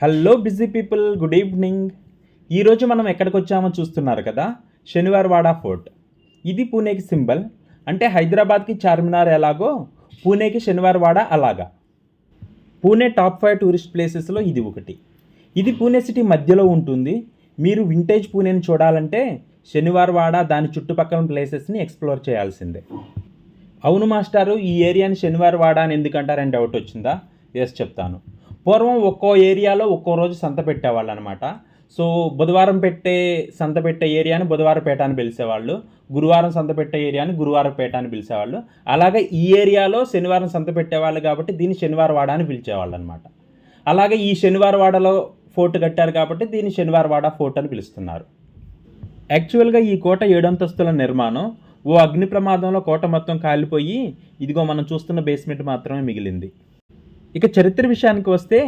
Hello busy people, good evening. ఈరోజు మనం ఎక్కడికి వచ్చామో చూస్తున్నారు కదా, శనివారవాడ ఫోర్ట్. ఇది పూణేకి సింబల్. అంటే హైదరాబాద్కి చార్మినార్ ఎలాగో పూణేకి శనివారవాడ అలాగా. పూణే టాప్ 5 టూరిస్ట్ ప్లేసెస్లో ఇది ఒకటి. ఇది పూణే సిటీ మధ్యలో ఉంటుంది. మీరు వింటేజ్ పూణేని చూడాలంటే శనివారవాడ దాని చుట్టుపక్కల ప్లేసెస్ని ఎక్స్ప్లోర్ చేయాల్సిందే. అవును మాస్టారు, ఈ ఏరియాని శనివారవాడ అని ఎందుకంటారని డౌట్ వచ్చిందా? ఎస్, చెప్తాను. పూర్వం ఒక్కో ఏరియాలో ఒక్కో రోజు సంత పెట్టేవాళ్ళు అనమాట. సో బుధవారం సంత పెట్టే ఏరియాని బుధవారపేట అని పిలిచేవాళ్ళు, గురువారం సంత పెట్టే ఏరియాని గురువారపేట అని పిలిచేవాళ్ళు. అలాగే ఈ ఏరియాలో శనివారం సంత పెట్టేవాళ్ళు కాబట్టి దీన్ని శనివారవాడ అని పిలిచేవాళ్ళు అనమాట. అలాగే ఈ శనివారవాడలో ఫోర్ట్ కట్టారు కాబట్టి దీన్ని శనివారవాడ ఫోర్ట్ అని పిలుస్తున్నారు. యాక్చువల్గా ఈ కోట 7 అంతస్తుల నిర్మాణం. ఓ అగ్ని ప్రమాదంలో కోట మొత్తం కాలిపోయి ఇదిగో మనం చూస్తున్న బేస్మెంట్ మాత్రమే మిగిలింది. ఇక చరిత్ర విషయానికి వస్తే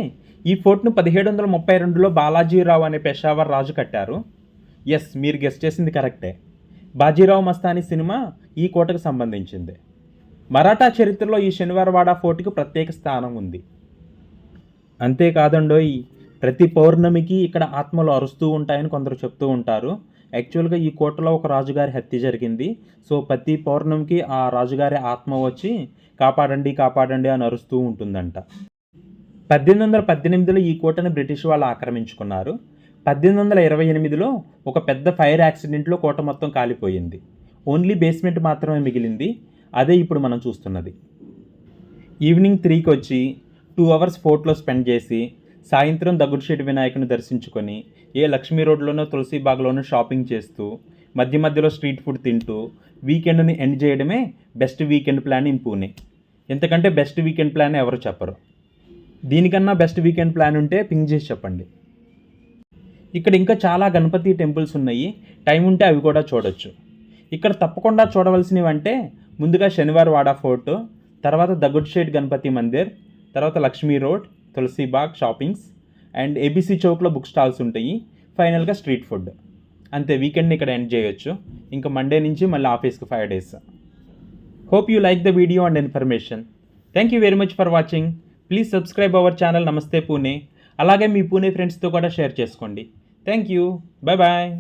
ఈ ఫోర్ట్ను 1732లో బాలాజీరావు అనే పెషావర్ రాజు కట్టారు. ఎస్, మీరు గెస్ట్ చేసింది కరెక్టే. బాజీరావు మస్తానీ సినిమా ఈ కోటకు సంబంధించింది. మరాఠా చరిత్రలో ఈ శనివారవాడ ఫోర్ట్కి ప్రత్యేక స్థానం ఉంది. అంతేకాదండోయ్, ప్రతి పౌర్ణమికి ఇక్కడ ఆత్మలు అరుస్తూ ఉంటాయని కొందరు చెప్తూ ఉంటారు. యాక్చువల్గా ఈ కోటలో ఒక రాజుగారి హత్య జరిగింది. సో ప్రతి పౌర్ణమికి ఆ రాజుగారి ఆత్మ వచ్చి కాపాడండి కాపాడండి అని అరుస్తూ ఉంటుందంట. 1818లో ఈ కోటను బ్రిటిష్ వాళ్ళు ఆక్రమించుకున్నారు. 1828లో ఒక పెద్ద ఫైర్ యాక్సిడెంట్లో కోట మొత్తం కాలిపోయింది. ఓన్లీ బేస్మెంట్ మాత్రమే మిగిలింది. అదే ఇప్పుడు మనం చూస్తున్నది. ఈవినింగ్ 3కి వచ్చి 2 అవర్స్ ఫోర్ట్లో స్పెండ్ చేసి సాయంత్రం దగ్గుడుశెట్టి వినాయకుని దర్శించుకొని లక్ష్మీ రోడ్లోనో తులసిబాగ్లోనో షాపింగ్ చేస్తూ మధ్య మధ్యలో స్ట్రీట్ ఫుడ్ తింటూ వీకెండ్ని ఎండ్ చేయడమే best weekend plan in Pune. ఎంతకంటే బెస్ట్ వీకెండ్ ప్లాన్ ఎవరు చెప్పరు. దీనికన్నా బెస్ట్ వీకెండ్ ప్లాన్ ఉంటే పింగ్ చేసి చెప్పండి. ఇక్కడ ఇంకా చాలా గణపతి టెంపుల్స్ ఉన్నాయి. టైం ఉంటే అవి కూడా చూడొచ్చు. ఇక్కడ తప్పకుండా చూడవలసినవి అంటే ముందుగా శనివారవాడ ఫోర్ట్, తర్వాత దగ్గుడుశెట్టి గణపతి మందిర్, తర్వాత Laxmi road, Tulsibaug shoppings and ABC చౌక్లో బుక్ స్టాల్స్ ఉంటాయి. ఫైనల్గా స్ట్రీట్ ఫుడ్. అంతే, వీకెండ్ని ఇక్కడ ఎండ్ చేయొచ్చు. ఇంకా మండే నుంచి మళ్ళీ ఆఫీస్కి 5 days. Hope you like the video and information. Thank you very much for watching. Please subscribe our channel Namaste Pune. అలాగే మీ పూణే ఫ్రెండ్స్తో కూడా షేర్ చేసుకోండి. Thank you. Bye bye.